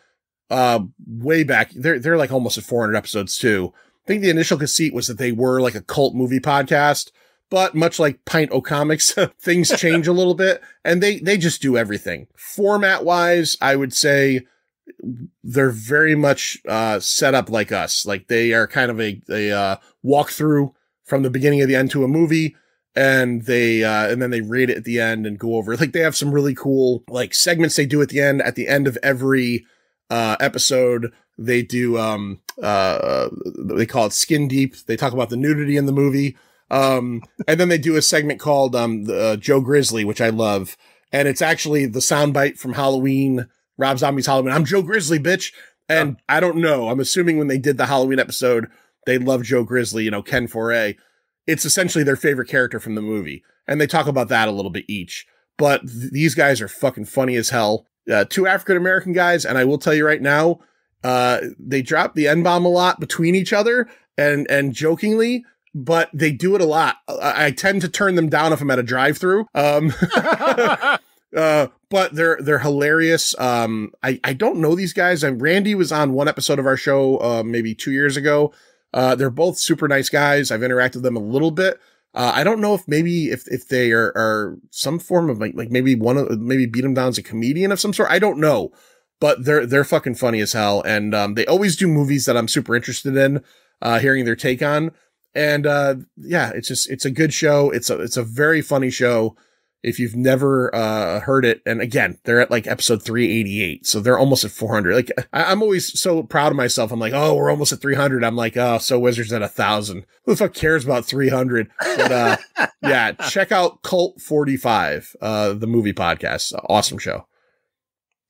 way back, they're like almost at 400 episodes too. I think the initial conceit was that they were like a cult movie podcast, but much like Pint O Comics, things change a little bit, and they just do everything. Format wise, I would say they're very much set up like us. Like they are kind of a walkthrough from the beginning of the end to a movie. And then they rate it at the end and go over. Like they have some really cool like segments they do at the end. At the end of every episode, they do they call it Skin Deep. They talk about the nudity in the movie. And then they do a segment called Joe Grizzly, which I love. And it's actually the soundbite from Halloween, Rob Zombie's Halloween. I'm Joe Grizzly, bitch. And I don't know. I'm assuming when they did the Halloween episode, they love Joe Grizzly, Ken Foray. It's essentially their favorite character from the movie. And they talk about that a little bit each. But these guys are fucking funny as hell. Two African-American guys. And I will tell you right now, they drop the N-bomb a lot between each other and jokingly, but they do it a lot. I tend to turn them down if I'm at a drive-through. But they're hilarious. I don't know these guys. Randy was on one episode of our show, maybe 2 years ago. They're both super nice guys. I've interacted with them a little bit. I don't know if maybe if they are some form of like maybe maybe Beat 'em Down's a comedian of some sort. I don't know, but they're fucking funny as hell. And, they always do movies that I'm super interested in, hearing their take on. And, yeah, it's a good show. It's a very funny show. If you've never heard it, and again, they're at like episode 388, so they're almost at 400. Like I'm always so proud of myself. I'm like, oh, we're almost at 300. I'm like, oh, So Wizard's at 1,000. Who the fuck cares about 300? But yeah, check out Cult 45, the movie podcast. Awesome show.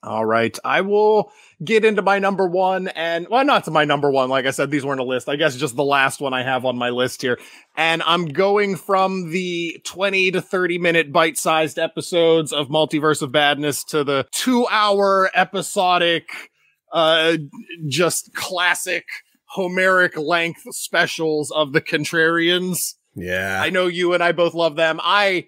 All right. I will get into my number one not to my number one. Like I said, these weren't a list. I guess just the last one I have on my list here. And I'm going from the 20 to 30 minute bite-sized episodes of Multiverse of Badness to the 2-hour episodic, just classic Homeric length specials of the Contrarians. Yeah. I know you and I both love them. I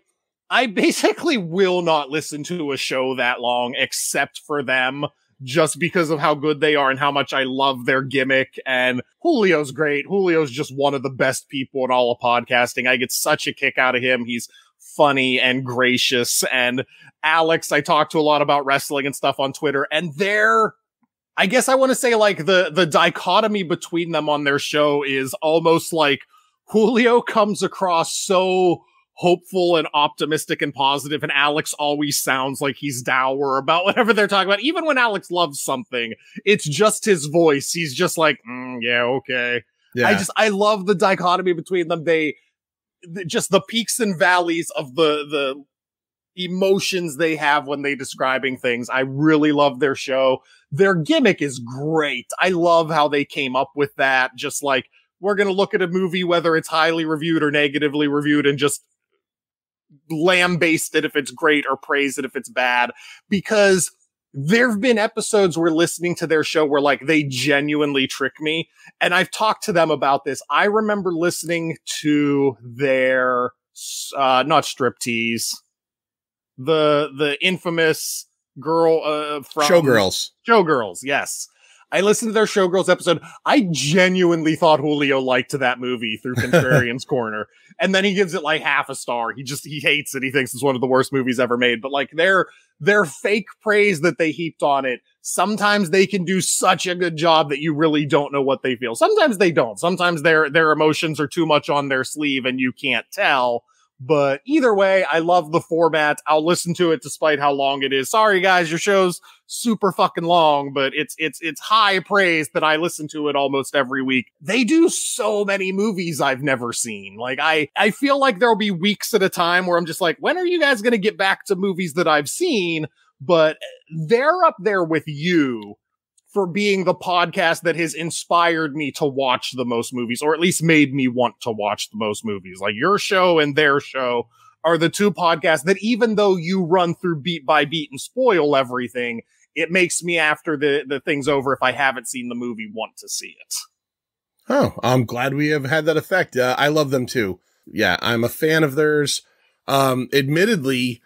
basically will not listen to a show that long except for them, just because of how good they are and how much I love their gimmick. And Julio's great. Julio's just one of the best people in all of podcasting. I get such a kick out of him. He's funny and gracious. And Alex, I talk to a lot about wrestling and stuff on Twitter, and I guess I want to say like the dichotomy between them on their show is almost like Julio comes across so hopeful and optimistic and positive, and Alex always sounds like he's dour about whatever they're talking about. Even when Alex loves something, it's just his voice. He's just like, yeah, okay. Yeah. I love the dichotomy between them. Just the peaks and valleys of the emotions they have when they're describing things. I really love their show. Their gimmick is great. I love how they came up with that. Just like, we're going to look at a movie, whether it's highly reviewed or negatively reviewed, and just lambaste it if it's great or praise it if it's bad. Because there've been episodes where listening to their show where like they genuinely trick me. And I've talked to them about this. I remember listening to their, not Striptease, the infamous girl, from Showgirls. Yes. I listened to their Showgirls episode. I genuinely thought Julio liked that movie through Contrarian's Corner. And then he gives it like half a star. He hates it. He thinks it's one of the worst movies ever made. But like their fake praise that they heaped on it, sometimes they can do such a good job that you really don't know what they feel. Sometimes they don't. Sometimes their emotions are too much on their sleeve and you can't tell. But either way, I love the format. I'll listen to it despite how long it is. Sorry guys, your show's super fucking long, but it's high praise that I listen to it almost every week. They do so many movies I've never seen. Like I feel like there'll be weeks at a time where I'm just like, when are you guys going to get back to movies that I've seen? but they're up there with you for being the podcast that has inspired me to watch the most movies, or at least made me want to watch the most movies. Like your show and their show are the two podcasts that, even though you run through beat by beat and spoil everything, it makes me, after the thing's over, if I haven't seen the movie, want to see it. Oh, I'm glad we have had that effect. I love them too. Yeah, I'm a fan of theirs. Admittedly,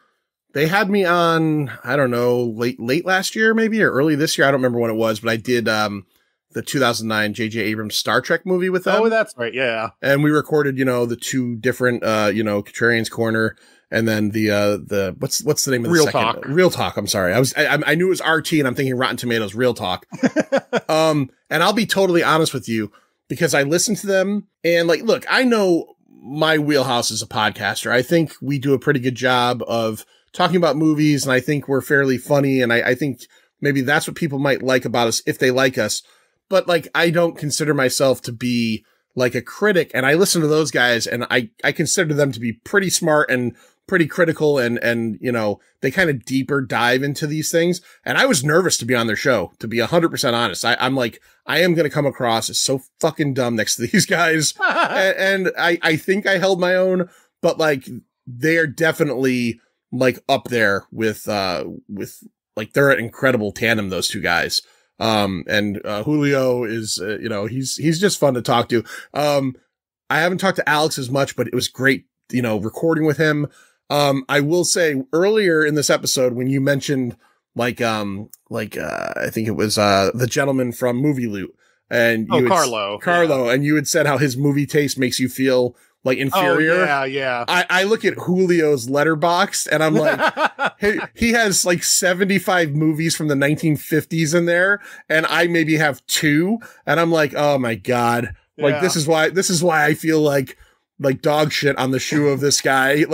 they had me on, I don't know, late last year, maybe, or early this year. I don't remember when it was, but I did, the 2009 J.J. Abrams Star Trek movie with them. Oh, that's right. Yeah. And we recorded, the two different, Contrarian's Corner, and then the what's the name of the Real second? Talk. Real Talk. I'm sorry. I knew it was RT, and I'm thinking Rotten Tomatoes. Real Talk. And I'll be totally honest with you, because I listened to them, and look, I know my wheelhouse as a podcaster. I think we do a pretty good job of talking about movies, and I think we're fairly funny, and I think maybe that's what people might like about us if they like us. But I don't consider myself to be a critic, and I listen to those guys, and I consider them to be pretty smart and pretty critical, and they kind of deeper dive into these things. And I was nervous to be on their show, to be 100% honest. I'm I am going to come across as so fucking dumb next to these guys. and I think I held my own, but they are definitely up there with they're an incredible tandem, those two guys. And Julio is, he's just fun to talk to. I haven't talked to Alex as much, but it was great, recording with him. I will say, earlier in this episode, when you mentioned I think it was the gentleman from Movie Loot, and Carlo, and you had said how his movie taste makes you feel inferior. Oh, yeah. I look at Julio's Letterboxd, and I'm he has 75 movies from the 1950s in there, and I maybe have 2, and I'm oh my God. Yeah. This is why I feel like dog shit on the shoe of this guy.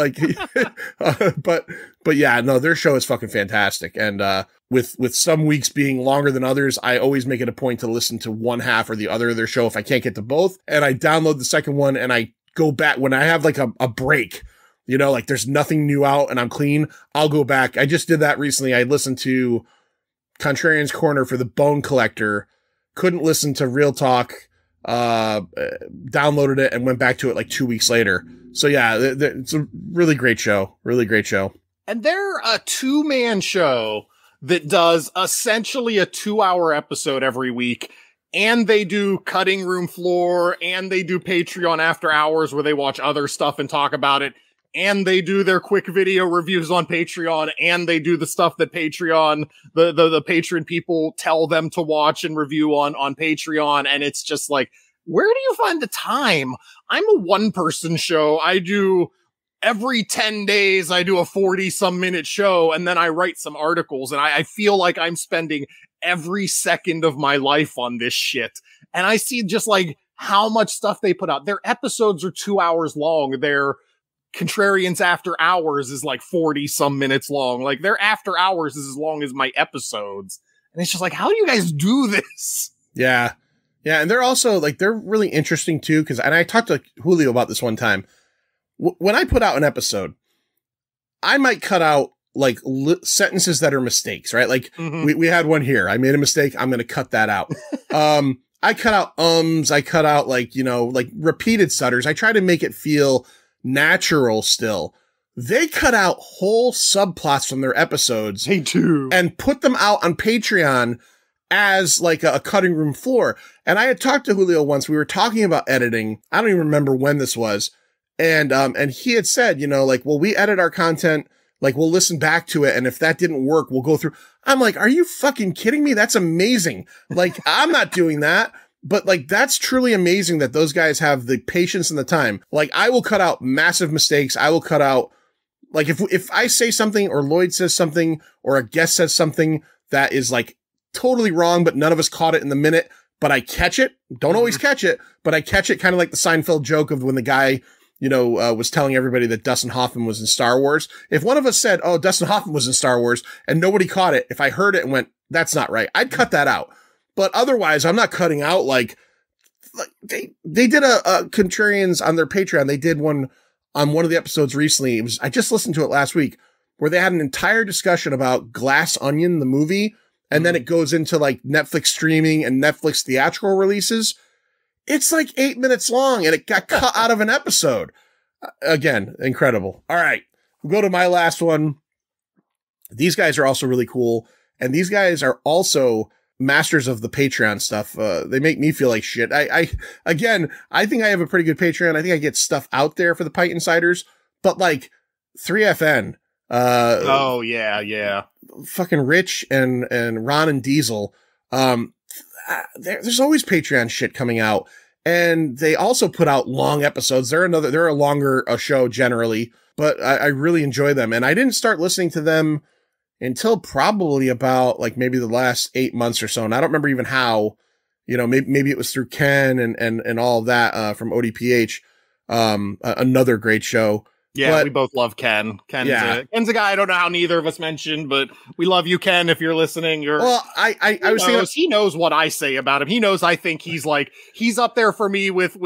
But yeah, no, their show is fucking fantastic. And, with some weeks being longer than others, I always make it a point to listen to one half or the other of their show if I can't get to both. And I download the second one, and I go back when I have a break, there's nothing new out and I'm clean. I'll go back. I just did that recently. I listened to Contrarian's Corner for the Bone Collector, couldn't listen to Real Talk, downloaded it and went back to it 2 weeks later. So yeah, it's a really great show. Really great show. And they're a 2-man show that does essentially a 2-hour episode every week. And they do Cutting Room Floor, and they do Patreon After Hours, where they watch other stuff and talk about it. And they do their quick video reviews on Patreon, and they do the stuff that Patreon, the patron people tell them to watch and review on Patreon. And it's just where do you find the time? I'm a 1-person show. I do every 10 days, I do a 40-some minute show, and then I write some articles, and I feel like I'm spending every second of my life on this shit. And I see just how much stuff they put out. Their episodes are 2 hours long. Their Contrarians After Hours is 40-some minutes long. Their After Hours is as long as my episodes. And it's just how do you guys do this? Yeah. Yeah. And they're also they're really interesting too. And I talked to Julio about this one time. When I put out an episode, I might cut out sentences that are mistakes, right? We had one here. I made a mistake. I'm going to cut that out. I cut out I cut out repeated stutters. I try to make it feel natural still. They cut out whole subplots from their episodes. They do. And put them out on Patreon as a cutting room floor. And I had talked to Julio once. We were talking about editing. I don't even remember when this was. And he had said, well, we edit our content. We'll listen back to it. And if that didn't work, we'll go through. I'm are you fucking kidding me? That's amazing. I'm not doing that. But that's truly amazing that those guys have the patience and the time. I will cut out massive mistakes. I will cut out, if I say something or Lloyd says something or a guest says something that is totally wrong, but none of us caught it in the minute, but I catch it. Don't always catch it, but I catch it, kind of like the Seinfeld joke of when the guy was telling everybody that Dustin Hoffman was in Star Wars. If one of us said, oh, Dustin Hoffman was in Star Wars, and nobody caught it, if I heard it and went, that's not right, I'd cut that out. But otherwise, I'm not cutting out they did a Contrarians on their Patreon. They did one on one of the episodes recently. I just listened to it last week. where they had an entire discussion about Glass Onion, the movie, and then it goes into like Netflix streaming and Netflix theatrical releases. It's like 8 minutes long and it got cut out of an episode. Again, incredible. All right, we'll go to my last one. These guys are also really cool. And these guys are also masters of the Patreon stuff. They make me feel like shit. I think I have a pretty good Patreon. I think I get stuff out there for the Pint Insiders, but like 3FN, oh yeah. Fucking Rich and Ron and Diesel. There's always Patreon shit coming out, and they also put out long episodes. They're a longer show generally, but I really enjoy them. And I didn't start listening to them until probably about like maybe the last 8 months or so. And I don't remember even how, maybe it was through Ken and all of that, from ODPH, another great show. Yeah, but we both love Ken. Ken's a guy I don't know how neither of us mentioned, but we love you, Ken. If you're listening, I was thinking he knows what I say about him. He knows I think he's up there for me with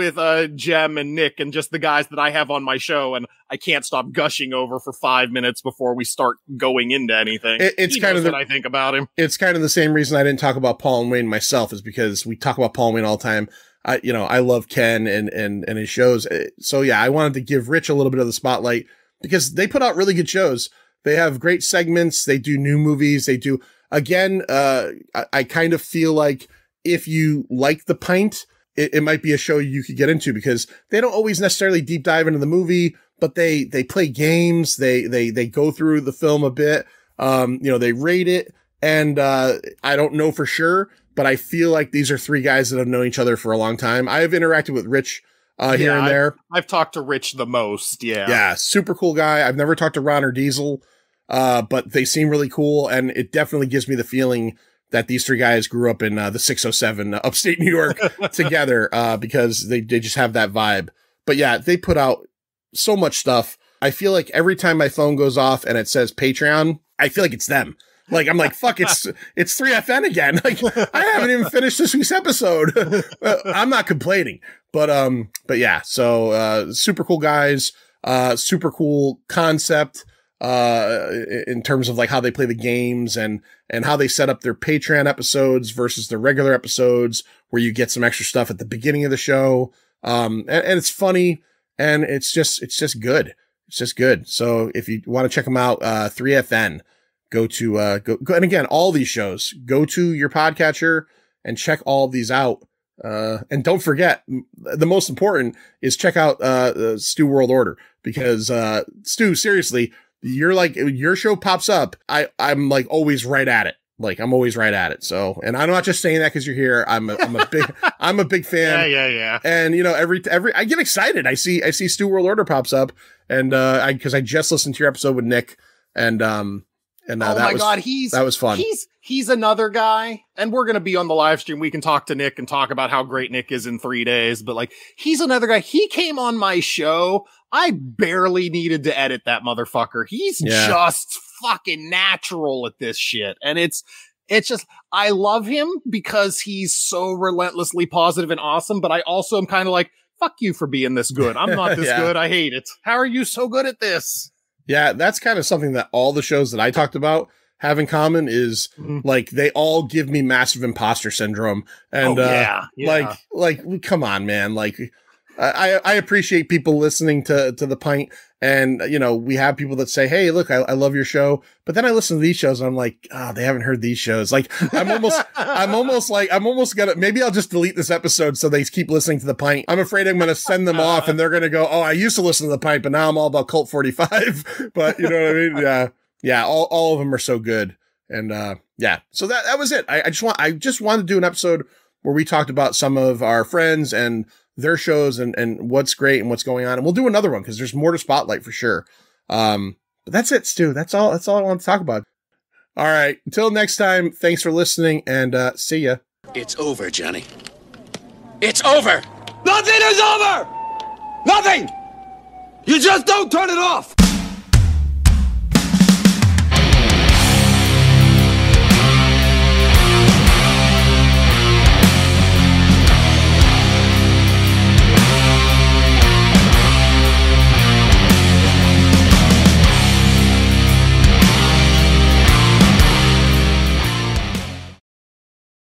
Jem and Nick and just the guys that I have on my show, and I can't stop gushing over for 5 minutes before we start going into anything. It's kind of what I think about him. It's kind of the same reason I didn't talk about Paul and Wayne myself, is because we talk about Paul and Wayne all the time. I love Ken and his shows. So yeah, I wanted to give Rich a little bit of the spotlight because they put out really good shows. They have great segments. They do new movies. They do, again, I kind of feel like if you like The Pint, it might be a show you could get into because they don't always necessarily deep dive into the movie, but they play games. They go through the film a bit. They rate it, and I don't know for sure, but I feel like these are three guys that have known each other for a long time. I have interacted with Rich here and there. I've talked to Rich the most. Yeah. Yeah. Super cool guy. I've never talked to Ron or Diesel, but they seem really cool. And it definitely gives me the feeling that these three guys grew up in the 607 upstate New York together, because they just have that vibe. But yeah, they put out so much stuff. I feel like every time my phone goes off and it says Patreon, I feel like it's them. Like, I'm like, fuck, it's 3FN again. Like, I haven't even finished this week's episode. I'm not complaining, but yeah, so, super cool guys, super cool concept, in terms of like how they play the games and how they set up their Patreon episodes versus their regular episodes where you get some extra stuff at the beginning of the show. And it's funny and it's just good. It's just good. So if you want to check them out, 3FN, go to, and again, all these shows, go to your podcatcher and check all of these out. And don't forget, the most important is check out, Stu World Order, because, Stu, seriously, you're like, your show pops up. I'm like always right at it. Like, I'm always right at it. So, and I'm not just saying that because you're here. I'm a big fan. Yeah. And every I get excited. I see Stu World Order pops up, and because I just listened to your episode with Nick, and that was fun. He's another guy, and we're gonna be on the live stream. We can talk to Nick and talk about how great Nick is in 3 days. But like, he's another guy. He came on my show. I barely needed to edit that motherfucker. He's just fucking natural at this shit. And it's just, I love him because he's so relentlessly positive and awesome. But I also am kind of like, fuck you for being this good. I'm not this good. I hate it. How are you so good at this? Yeah, that's kind of something that all the shows that I talked about have in common is like, they all give me massive imposter syndrome. And like, come on, man. Like, I appreciate people listening to the Pint, and we have people that say, hey, look, I love your show, but then I listen to these shows and I'm like, oh, they haven't heard these shows. Like, I'm almost gonna, maybe I'll just delete this episode so they keep listening to the Pint. I'm afraid I'm gonna send them off and they're gonna go, oh, I used to listen to the Pint, but now I'm all about Cult 45. But you know what I mean? Yeah. All of them are so good. And, so that was it. I just wanted to do an episode where we talked about some of our friends and their shows and what's great and what's going on. And we'll do another one because there's more to spotlight for sure. But that's it, Stu. That's all I want to talk about. All right. Until next time, thanks for listening, and see ya. It's over, Johnny. It's over. Nothing is over. Nothing. You just don't turn it off.